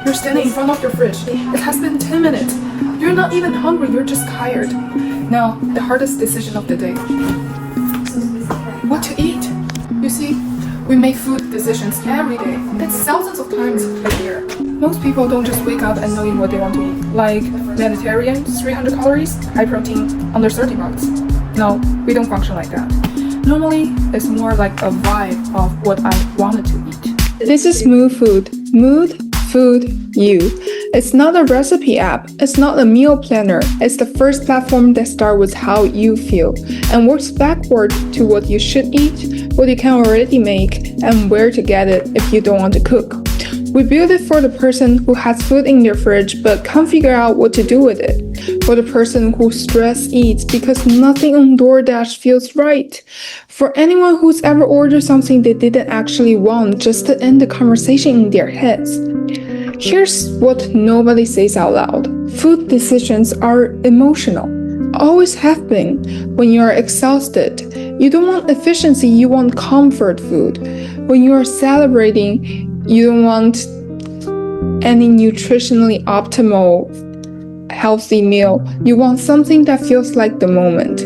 You're standing in front of your fridge. It has been 10 minutes. You're not even hungry, you're just tired. Now, the hardest decision of the day. What to eat? You see, we make food decisions every day. That's thousands of times a year. Most people don't just wake up and knowing what they want to eat. Like Mediterranean, 300 calories, high protein, under 30 bucks. No, we don't function like that. Normally, it's more like a vibe of what I wanted to eat. This is Moofood. Mood, food, you. It's not a recipe app. It's not a meal planner. It's the first platform that starts with how you feel and works backward to what you should eat, what you can already make, and where to get it if you don't want to cook. We build it for the person who has food in their fridge but can't figure out what to do with it. For the person who stress eats because nothing on DoorDash feels right. For anyone who's ever ordered something they didn't actually want just to end the conversation in their heads. Here's what nobody says out loud. Food decisions are emotional. Always have been. When you are exhausted, you don't want efficiency, you want comfort food. When you are celebrating, you don't want any nutritionally optimal, healthy meal. You want something that feels like the moment.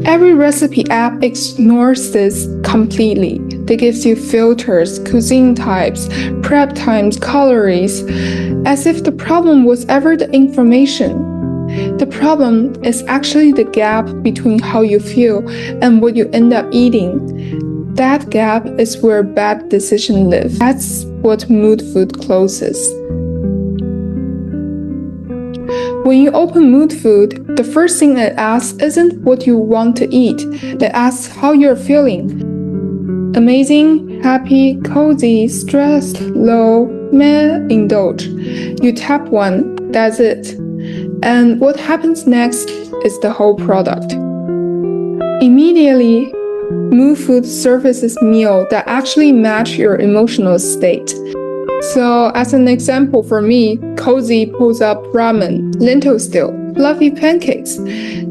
Every recipe app ignores this completely. They gives you filters, cuisine types, prep times, calories, as if the problem was ever the information. The problem is actually the gap between how you feel and what you end up eating. That gap is where bad decisions live. That's what Moodfood closes. When you open Moodfood, the first thing it asks isn't what you want to eat. It asks how you're feeling. Amazing, happy, cozy, stressed, low, meh, indulge. You tap one, that's it. And what happens next is the whole product. Immediately, Moofood surfaces meals that actually match your emotional state. So, as an example for me, Cozy pulls up ramen, lentil stew, fluffy pancakes.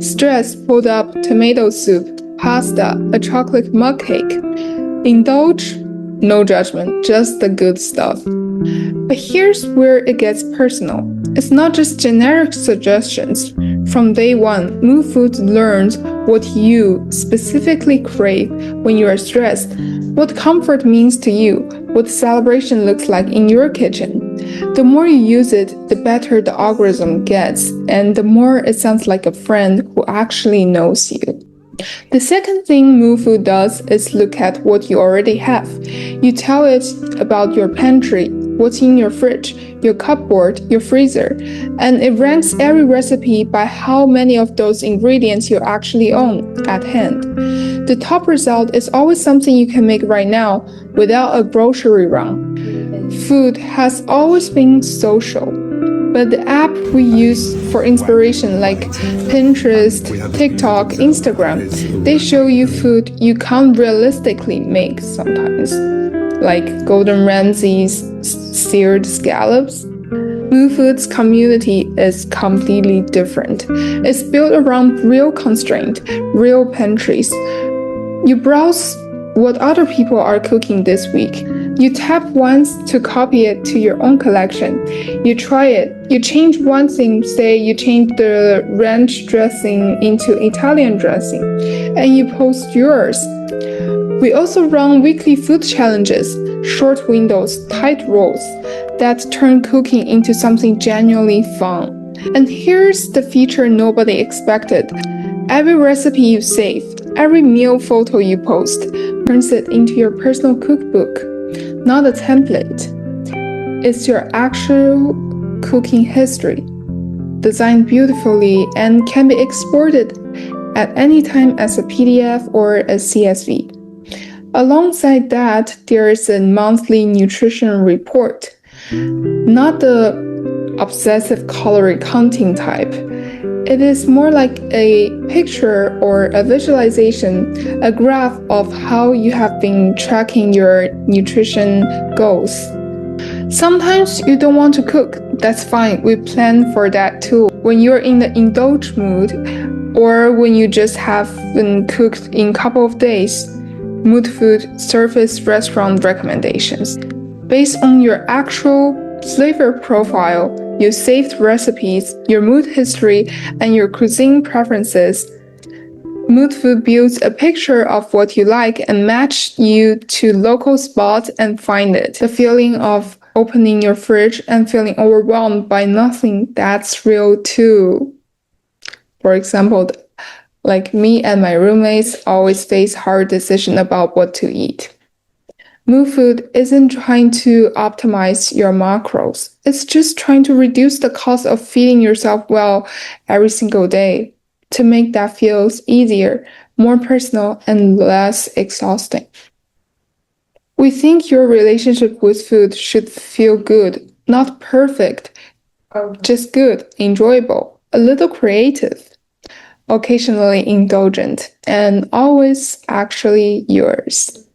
Stress pulled up tomato soup, pasta, a chocolate mug cake. Indulge, no judgment, just the good stuff. But here's where it gets personal. It's not just generic suggestions. From day one, Moofood learns what you specifically crave when you are stressed, what comfort means to you, what celebration looks like in your kitchen. The more you use it, the better the algorithm gets, and the more it sounds like a friend who actually knows you. The second thing Moofood does is look at what you already have. You tell it about your pantry, what's in your fridge, your cupboard, your freezer, and it ranks every recipe by how many of those ingredients you actually own at hand. The top result is always something you can make right now without a grocery run. Food has always been social, but the app we use for inspiration like Pinterest, TikTok, Instagram, they show you food you can't realistically make sometimes, like Gordon Ramsay's seared scallops. Moofood's community is completely different. It's built around real constraint, real pantries. You browse what other people are cooking this week. You tap once to copy it to your own collection. You try it. You change one thing, say you change the ranch dressing into Italian dressing, and you post yours. We also run weekly food challenges, short windows, tight roles, that turn cooking into something genuinely fun. And here's the feature nobody expected. Every recipe you save, every meal photo you post, turns it into your personal cookbook, not a template. It's your actual cooking history, designed beautifully and can be exported at any time as a PDF or a CSV. Alongside that, there is a monthly nutrition report. Not the obsessive calorie counting type. It is more like a picture or a visualization, a graph of how you have been tracking your nutrition goals. Sometimes you don't want to cook. That's fine. We plan for that too. When you're in the indulge mood or when you just haven't cooked in a couple of days, Moodfood surface restaurant recommendations based on your actual flavor profile, your saved recipes, your mood history, and your cuisine preferences. Moodfood builds a picture of what you like and match you to local spots and find it. The feeling of opening your fridge and feeling overwhelmed by nothing, that's real too. For example, like me and my roommates always face hard decisions about what to eat. Moofood isn't trying to optimize your macros. It's just trying to reduce the cost of feeding yourself well every single day to make that feels easier, more personal, and less exhausting. We think your relationship with food should feel good, not perfect, just good, enjoyable, a little creative, occasionally indulgent, and always actually yours.